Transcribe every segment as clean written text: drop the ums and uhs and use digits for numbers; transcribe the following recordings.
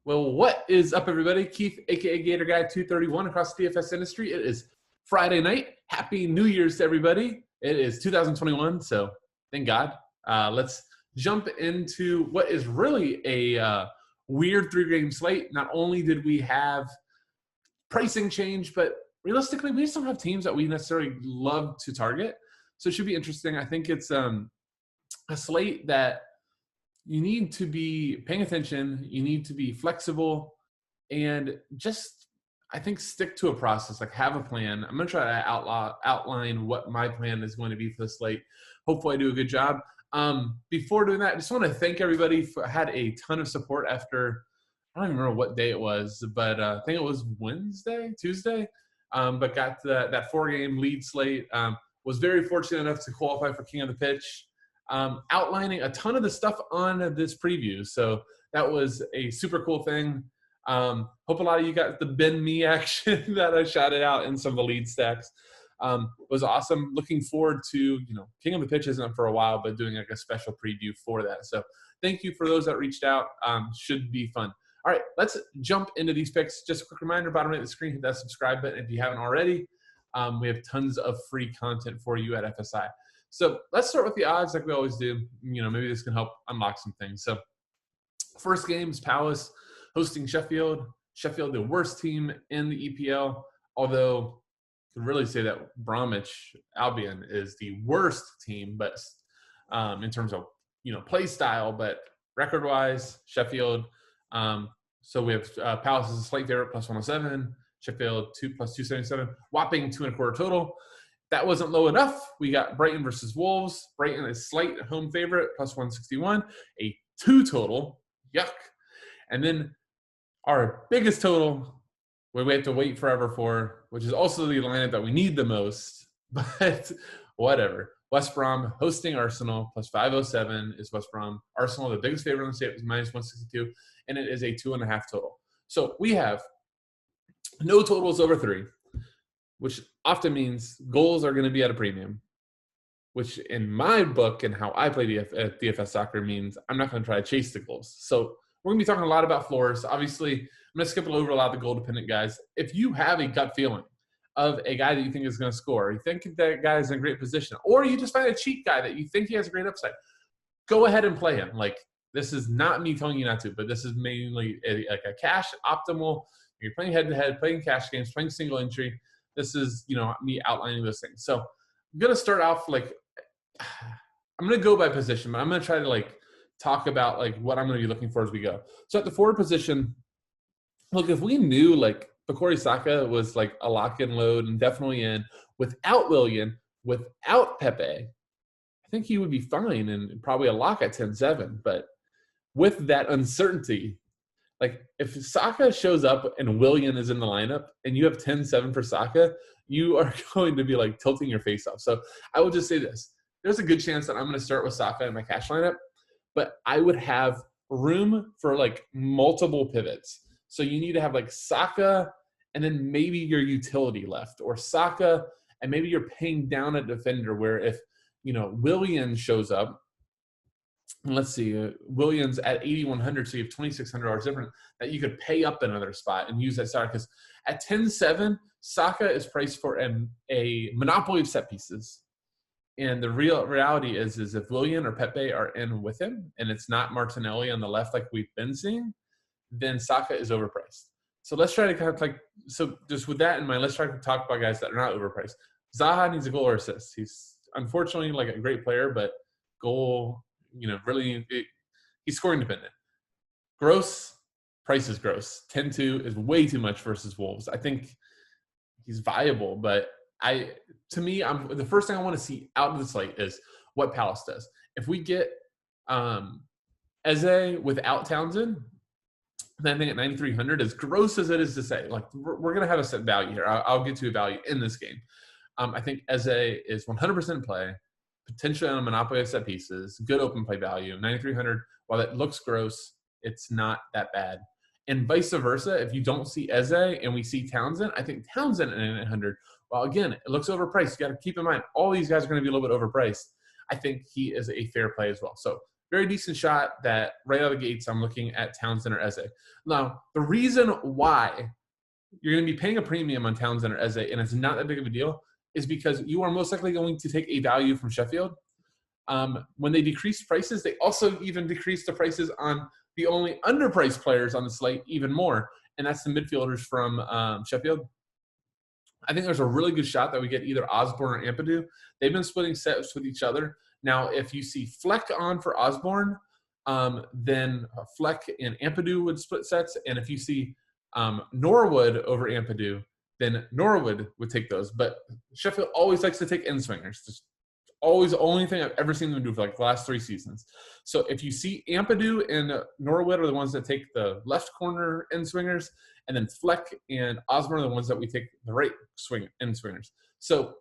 Well, what is up, everybody? Keith, aka Gator Guy 231 across the DFS industry. It is Friday night. Happy New Year's to everybody. It is 2021, so thank God. Let's jump into what is really a weird three-game slate. Not only did we have pricing change, but realistically, we just don't have teams that we necessarily love to target. So it should be interesting. I think it's a slate that you need to be paying attention. You need to be flexible and just, I think, stick to a process, like have a plan. I'm going to try to outline what my plan is going to be for the slate. Hopefully I do a good job. Before doing that, I just want to thank everybody I had a ton of support after, I don't even remember what day it was, but I think it was Tuesday, but got that 4-game lead slate. Was very fortunate enough to qualify for King of the Pitch. Outlining a ton of the stuff on this preview. So that was a super cool thing. Hope a lot of you got the bend me action that I shouted out in some of the lead stacks. Was awesome. Looking forward to, King of the Pitch isn't up for a while, but doing like a special preview for that. So thank you for those that reached out. Should be fun. All right, let's jump into these picks. Just a quick reminder, bottom right of the screen, hit that subscribe button if you haven't already. We have tons of free content for you at FSI. So let's start with the odds like we always do. Maybe this can help unlock some things. So first game is Palace hosting Sheffield. Sheffield, the worst team in the EPL, although you can really say that Bromwich Albion is the worst team, but in terms of, play style, but record-wise, Sheffield. So we have Palace as a slight favorite, plus 107. Sheffield, plus 277. Whopping 2.25 total. That wasn't low enough. We got Brighton versus Wolves. Brighton is slight home favorite, plus 161. A 2 total. Yuck. And then our biggest total, we have to wait forever for, which is also the lineup that we need the most. But whatever. West Brom hosting Arsenal, plus 507 is West Brom. Arsenal, the biggest favorite on the state, is minus 162. And it is a 2.5 total. So we have no totals over 3. Which often means goals are going to be at a premium, which in my book and how I play DFS soccer means I'm not going to try to chase the goals. So we're going to be talking a lot about floors. Obviously, I'm going to skip over a lot of the goal-dependent guys. If you have a gut feeling of a guy that you think is going to score, you think that guy is in a great position, or you just find a cheap guy that you think he has a great upside, go ahead and play him. Like, this is not me telling you not to, but this is mainly a cash optimal. You're playing head-to-head, playing cash games, playing single entry. This is, me outlining those things. So I'm going to start off I'm going to go by position, but I'm going to try to talk about what I'm going to be looking for as we go. So at the forward position, look, if we knew Bukayo Saka was a lock and load and definitely in without Willian, without Pepe, I think he would be fine and probably a lock at 10-7. But with that uncertainty, if Saka shows up and Willian is in the lineup and you have 10-7 for Saka, you are going to be tilting your face off. So I will just say this. There's a good chance that I'm going to start with Saka in my cash lineup, but I would have room for multiple pivots. So you need to have Saka and then maybe your utility left, or Saka and maybe you're paying down a defender where if, Willian shows up, and let's see, Williams at 8,100, so you have 2,600 different that you could pay up another spot and use that Saka. Because at 10-7, Saka is priced for a monopoly of set pieces. And the reality is if Willian or Pepe are in with him, and it's not Martinelli on the left like we've been seeing, then Saka is overpriced. So let's try to so just with that in mind, let's try to talk about guys that are not overpriced. Zaha needs a goal or assist. He's unfortunately a great player, but goal, really, he's scoring dependent. Gross, price is gross. 10-2 is way too much versus Wolves. I think he's viable, but to me, the first thing I want to see out of the slate is what Palace does. If we get Eze without Townsend, then I think at 9,300, as gross as it is to say, we're going to have a set value here. I'll get to a value in this game. I think Eze is 100% play. Potentially on a monopoly of set pieces, good open play value, 9,300. While that looks gross, it's not that bad. And vice versa, if you don't see Eze and we see Townsend, I think Townsend at 900. Well, again, it looks overpriced. You got to keep in mind, all these guys are going to be a little bit overpriced. I think he is a fair play as well. So very decent shot that right out of the gates I'm looking at Townsend or Eze. Now, the reason why you're going to be paying a premium on Townsend or Eze, and it's not that big of a deal, is because you are most likely going to take a value from Sheffield. When they decrease prices, they also even decrease the prices on the only underpriced players on the slate even more, and that's the midfielders from Sheffield. I think there's a really good shot that we get either Osborne or Ampadu. They've been splitting sets with each other. Now, if you see Fleck on for Osborne, then Fleck and Ampadu would split sets. And if you see Norwood over Ampadu, then Norwood would take those. But Sheffield always likes to take end swingers. Just always the only thing I've ever seen them do for like the last 3 seasons. So if you see Ampadu and Norwood are the ones that take the left corner end swingers, and then Fleck and Osborne are the ones that we take the right swing end swingers. So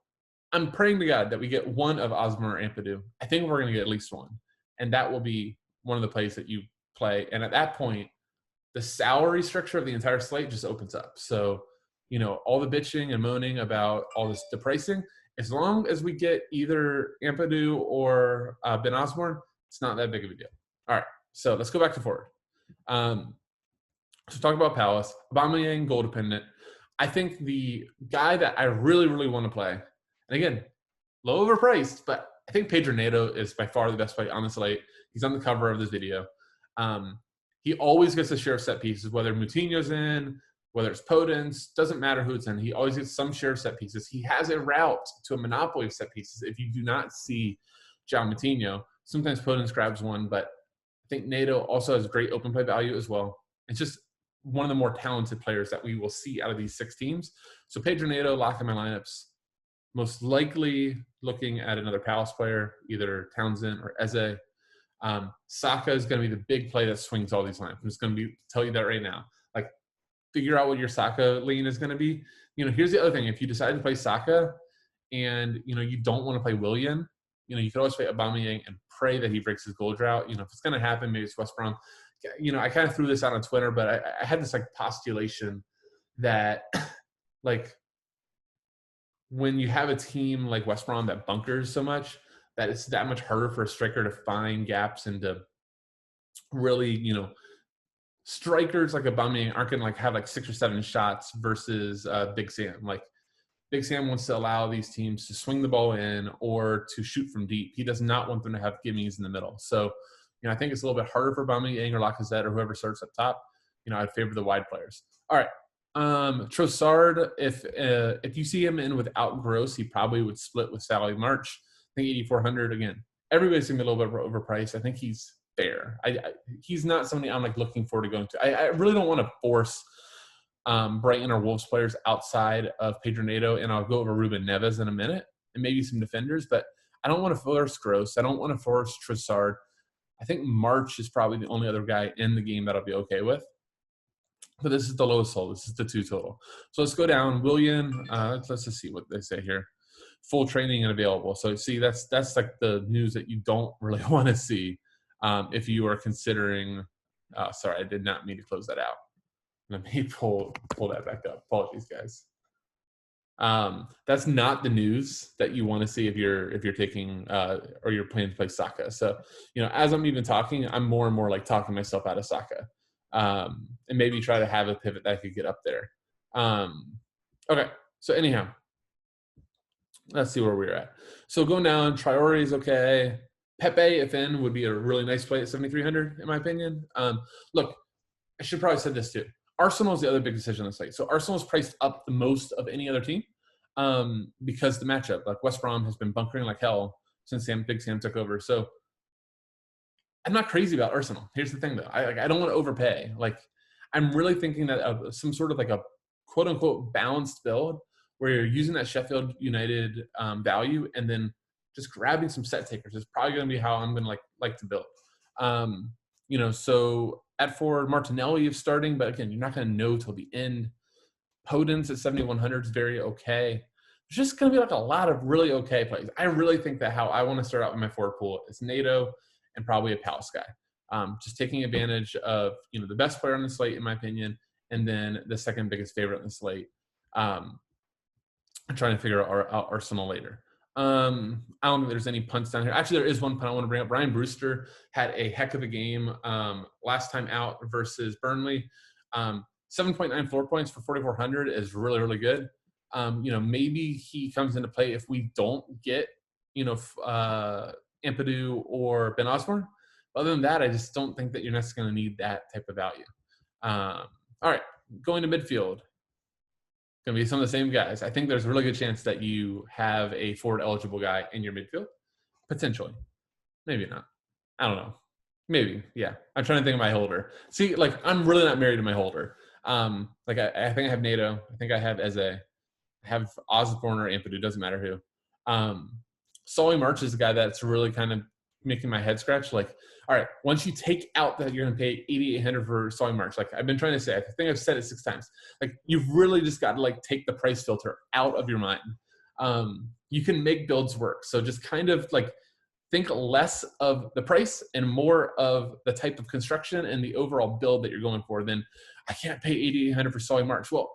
I'm praying to God that we get one of Osborne or Ampadu. I think we're going to get at least one, and that will be one of the plays that you play. And at that point, the salary structure of the entire slate just opens up. So, you know, all the bitching and moaning about all this, the pricing, as long as we get either Ampadu or Ben Osborne, it's not that big of a deal. All right, so let's go back to forward. So talk about Palace. Aubameyang, goal dependent. I think the guy that I really, really want to play, and again, low overpriced, but I think Pedro Neto is by far the best play on the slate. He's on the cover of this video. He always gets a share of set pieces, whether Moutinho's in, whether it's Podence, doesn't matter who it's in. He always gets some share of set pieces. He has a route to a monopoly of set pieces. If you do not see João Moutinho, sometimes Podence grabs one, but I think Neto also has great open play value as well. It's just one of the more talented players that we will see out of these 6 teams. So Pedro Neto, lock in my lineups. Most likely looking at another Palace player, either Townsend or Eze. Saka is going to be the big play that swings all these lineups. I'm just going to tell you that right now. Like, figure out what your Saka lean is going to be. You know, here's the other thing. If you decide to play Saka and, you know, you don't want to play Willian, you know, you can always play Aubameyang and pray that he breaks his goal drought. You know, if it's going to happen, maybe it's West Brom. You know, I kind of threw this out on Twitter, but I had this, like, postulation that, like, when you have a team like West Brom that bunkers so much, that it's that much harder for a striker to find gaps and to really, you know, strikers like Aubameyang aren't going to, like, have, like, 6 or 7 shots versus Big Sam. Like, Big Sam wants to allow these teams to swing the ball in or to shoot from deep. He does not want them to have gimmies in the middle. So, you know, I think it's a little bit harder for Aubameyang or Lacazette or whoever starts up top. You know, I'd favor the wide players. All right. Trossard, if you see him in without Gross, he probably would split with Sally March. I think 8,400 again. Everybody's gonna be a little bit overpriced. I think he's fair. He's not somebody I'm, like, looking forward to going to. I really don't want to force Brighton or Wolves players outside of Pedro Neto, and I'll go over Ruben Neves in a minute and maybe some defenders, but I don't want to force Gross. I don't want to force Trossard. I think March is probably the only other guy in the game that I'll be okay with. But this is the lowest hold. This is the 2 total. So let's go down. William, let's just see what they say here. Full training and available. So see, that's like the news that you don't really want to see if you are considering. Sorry, I did not mean to close that out. Let me pull that back up. Apologies, guys. That's not the news that you want to see if you're taking or you're planning to play Saka. So, you know, as I'm even talking, I'm more and more, like, talking myself out of Saka. And maybe try to have a pivot that could get up there. Okay, so anyhow, let's see where we're at. So going down, Traore is okay. Pepe, if in, would be a really nice play at 7,300, in my opinion. Look, I should probably said this too. Arsenal is the other big decision on the slate. So Arsenal is priced up the most of any other team because the matchup. Like, West Brom has been bunkering like hell since Big Sam took over. So I'm not crazy about Arsenal. Here's the thing, though. I don't want to overpay. Like, I'm really thinking that some sort of, like, a quote-unquote balanced build where you're using that Sheffield United value and then just grabbing some set takers is probably going to be how I'm going to like to build. You know, so at forward, Martinelli is starting, but again, you're not going to know till the end. Podence at 7,100 is very okay. There's just going to be, like, a lot of really okay plays. I really think that how I want to start out with my forward pool is Neto and probably a Palace guy. Just taking advantage of, you know, the best player on the slate, in my opinion, and then the second biggest favorite on the slate. I'm trying to figure out Arsenal later. I don't think there's any punts down here. Actually, there is one punt I want to bring up. Ryan Brewster had a heck of a game last time out versus Burnley. 7.9 floor points for 4,400 is really, really good. Maybe he comes into play if we don't get, Ampadu or Ben Osborne. Other than that, I just don't think that you're necessarily going to need that type of value. All right, going to midfield. Going to be some of the same guys. I think there's a really good chance that you have a forward eligible guy in your midfield. Potentially. Maybe not. I don't know. Maybe. Yeah. I'm trying to think of my holder. See, I'm really not married to my holder. I think I have NATO. I think I have Eze. I have Osborne or Ampadu. Doesn't matter who. Solly March is a guy that's really kind of making my head scratch. All right, once you take out that you're going to pay $8,800 for Solly March, I've been trying to say, I think I've said it 6 times. You've really just got to take the price filter out of your mind. You can make builds work. So just kind of think less of the price and more of the type of construction and the overall build that you're going for. Then I can't pay $8,800 for Solly March. Well,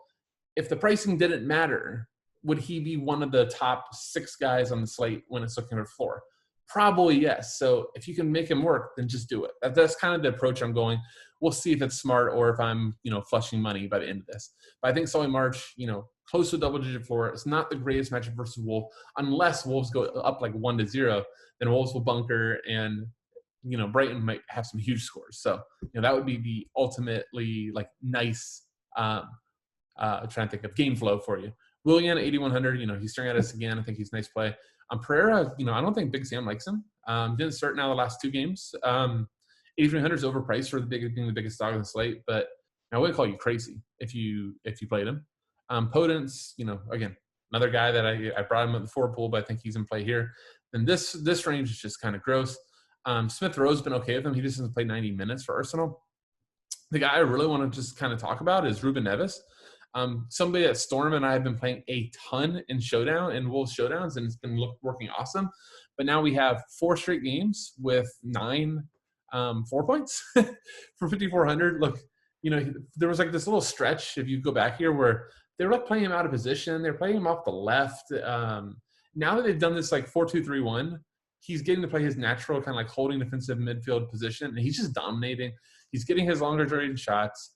if the pricing didn't matter, would he be one of the top 6 guys on the slate when it's looking at floor? Probably yes. So if you can make him work, then just do it. That's kind of the approach I'm going. We'll see if it's smart or if I'm, flushing money by the end of this. But I think Solly March, close to a double-digit floor. It's not the greatest matchup versus Wolves, unless Wolves go up 1-0. Then Wolves will bunker, and Brighton might have some huge scores. So that would be the ultimately nice. Trying to think of game flow for you. Willian 8,100. He's staring at us again. I think he's a nice play. Pereira, I don't think Big Sam likes him. Didn't start now the last 2 games. 8,300 is overpriced for being the biggest dog on the slate, but I would call you crazy if you played him. Potence, again, another guy that I brought him at the forward pool, but I think he's in play here. And this range is just kind of gross. Smith Rowe's been okay with him. He just hasn't played 90 minutes for Arsenal. The guy I really want to just kind of talk about is Ruben Neves. Somebody that Storm and I have been playing a ton in Wolves showdowns, and it's been working awesome. But now we have 4 straight games with 9 4 points for 5,400. Look, there was this little stretch, if you go back here, where they were playing him out of position. They're playing him off the left. Now that they've done this 4-2-3-1, he's getting to play his natural kind of holding defensive midfield position, and he's just dominating. He's getting his longer range shots.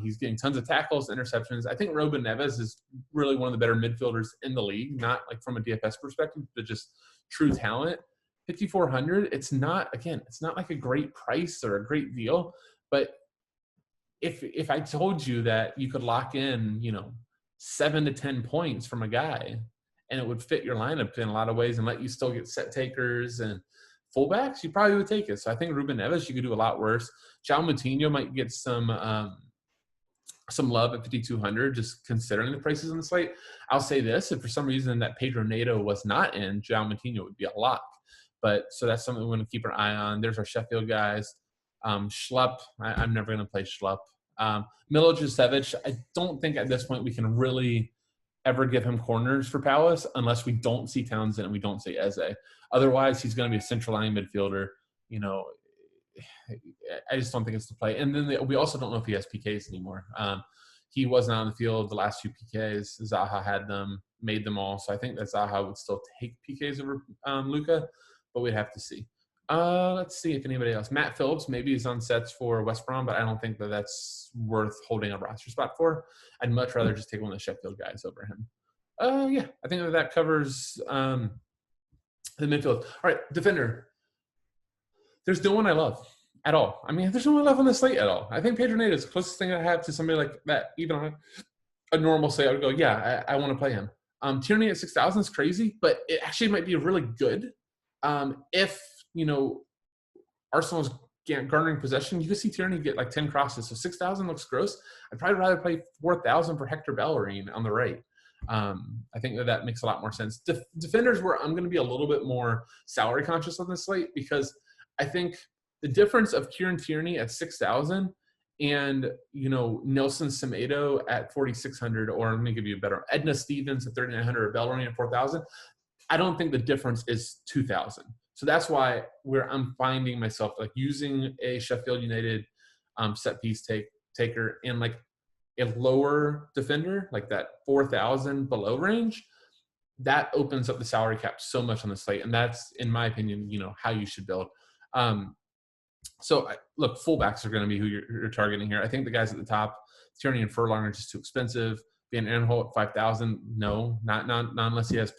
He's getting tons of tackles, interceptions. I think Ruben Neves is really one of the better midfielders in the league, not from a DFS perspective, but just true talent. 5,400, it's not a great price or a great deal, but if I told you that you could lock in, 7 to 10 points from a guy and it would fit your lineup in a lot of ways and let you still get set takers and fullbacks, you probably would take it. So I think Ruben Neves, you could do a lot worse. João Moutinho might get some love at 5,200, just considering the prices on the slate. I'll say this, if for some reason that Pedro Neto was not in, João Moutinho would be a lock. But so that's something we're going to keep our eye on. There's our Sheffield guys. Schlupp, I'm never going to play Schlupp. Milojevic, I don't think at this point we can really ever give him corners for Palace unless we don't see Townsend and we don't see Eze. Otherwise, he's going to be a central line midfielder. I just don't think it's the play. And then we also don't know if he has PKs anymore. He wasn't on the field the last few PKs. Zaha had them, made them all. So I think that Zaha would still take PKs over Luka, but we'd have to see. Let's see if anybody else. Matt Phillips maybe is on sets for West Brom, but I don't think that that's worth holding a roster spot for. I'd much rather just take one of the Sheffield guys over him. Yeah, I think that covers the midfield. All right, defender. There's no one I love at all. I mean, there's no one I love on the slate at all. I think Pedro Neto is the closest thing I have to somebody like that. Even on a normal slate, I would go, yeah, I want to play him. Tierney at 6,000 is crazy, but it actually might be really good if Arsenal's garnering possession. You could see Tierney get 10 crosses, so 6,000 looks gross. I'd probably rather play 4,000 for Hector Bellerin on the right. I think that makes a lot more sense. Defenders where I'm going to be a little bit more salary conscious on this slate, because I think the difference of Kieran Tierney at 6,000 and, Nelson Semedo at 4,600, or let me give you a better, Edna Stevens at 3,900 or Bellerin at 4,000, I don't think the difference is 2,000. So that's why I'm finding myself using a Sheffield United set piece taker and a lower defender, that 4,000 below range. that opens up the salary cap so much on the slate, and that's, in my opinion, how you should build. So look, fullbacks are going to be who you're targeting here. I think the guys at the top, Tierney and Furlong, are just too expensive. Van Aanholt at 5,000, no, not unless he has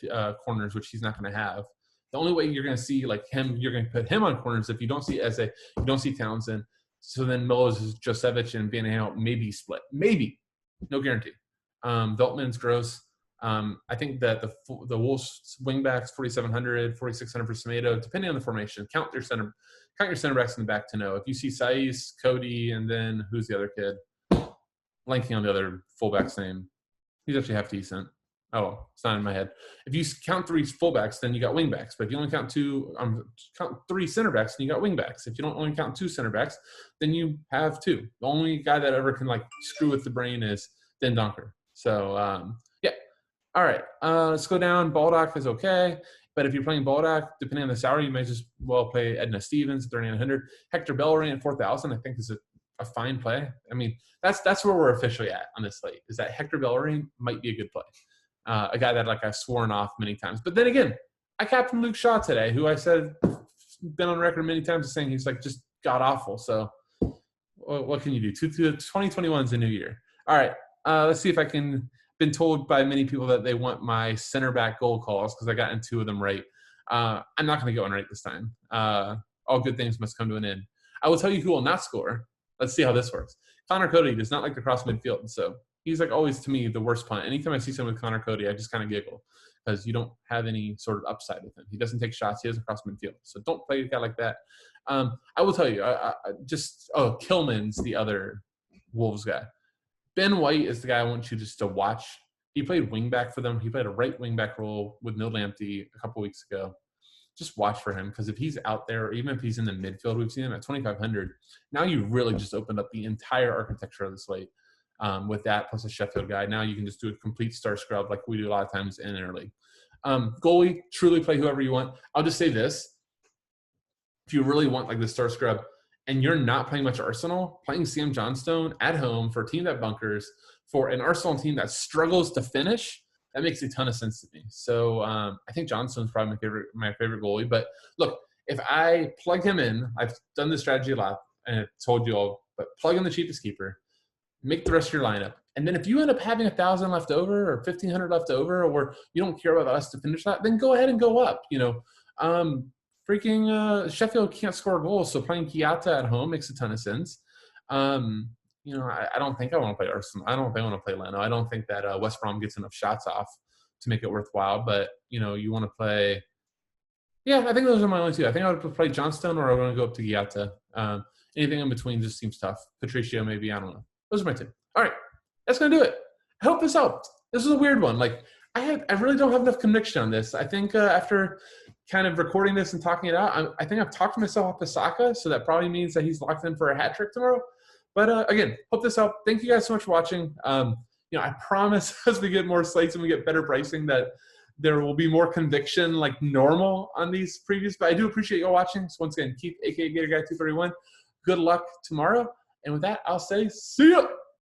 corners, which he's not going to have. The only way you're going to see like him, you're going to put him on corners if you don't see Eze, you don't see Townsend. So then Milos, Josevich, and Van Aanholt maybe split, maybe, no guarantee. Veltman's gross. I think that the Wolves wingbacks 4,700, 4,600 for Semedo, depending on the formation. Count your center backs in the back to know. If you see Saiz, Cody, and then who's the other kid? Blanking on the other fullback's name. He's actually half decent. Oh, it's not in my head. If you count 3 fullbacks, then you got wingbacks. But if you only count 3 center backs, then you got wingbacks. If you don't only count 2 center backs, then you have 2. The only guy that ever can like screw with the brain is Den Donker. So yeah. All right. Let's go down. Baldock is okay. But if you're playing Baldock, depending on the salary, you might just play Edna Stevens at 3,900. Hector Bellerin at 4,000, I think is a fine play. I mean, that's where we're officially at on this slate, is that Hector Bellerin might be a good play. A guy that I've sworn off many times. But then again, I captained Luke Shaw today, who I said been on record many times as saying he's like just god awful. So what can you do? 2021 is a new year. All right, let's see if I can. Been told by many people that they want my center back goal calls because I got in 2 of them right. I'm not going to get one right this time. All good things must come to an end. I will tell you who will not score. Let's see how this works. Connor Cody does not like to cross midfield, so he's like always to me the worst punt. Anytime I see someone with Connor Cody, I just kind of giggle because you don't have any sort of upside with him. He doesn't take shots. He doesn't cross midfield, so don't play a guy like that. I will tell you, Kilman's the other Wolves guy. Ben White is the guy I want you just to watch. He played wingback for them. He played a right wingback role with Neil Lamptey a couple weeks ago. Just watch for him because if he's out there, or even if he's in the midfield, we've seen him at 2,500. Now you really just opened up the entire architecture of the slate with that plus a Sheffield guy. Now you can just do a complete star scrub like we do a lot of times in interleague. Goalie, truly play whoever you want. I'll just say this. If you really want like the star scrub, and you're not playing much Arsenal, playing Sam Johnstone at home for a team that bunkers, for an Arsenal team that struggles to finish, that makes a ton of sense to me. So I think Johnstone's probably my favorite goalie. But look, if I plug him in, I've done this strategy a lot, and I've told you all, but plug in the cheapest keeper, make the rest of your lineup. And then if you end up having 1,000 left over or 1,500 left over, or you don't care about us to finish that, then go ahead and go up, Sheffield can't score goals, so playing Kiata at home makes a ton of sense. I don't think I want to play Arsenal. I don't think I want to play Leno. I don't think that West Brom gets enough shots off to make it worthwhile. But, you want to play – yeah, I think those are my only 2. I think I would play Johnstone or I want to go up to Kiata. Anything in between just seems tough. Patricio maybe, I don't know. Those are my 2. All right, that's going to do it. I hope this helped. This is a weird one. I really don't have enough conviction on this. I think after kind of recording this and talking it out, I think I've talked myself off the Saka, so that probably means that he's locked in for a hat trick tomorrow. But again, hope this helped. Thank you guys so much for watching. I promise as we get more slates and we get better pricing that there will be more conviction like normal on these previews. But I do appreciate you all watching. So once again, Keith, a.k.a. Gator Guy 231. Good luck tomorrow. And with that, I'll say see ya.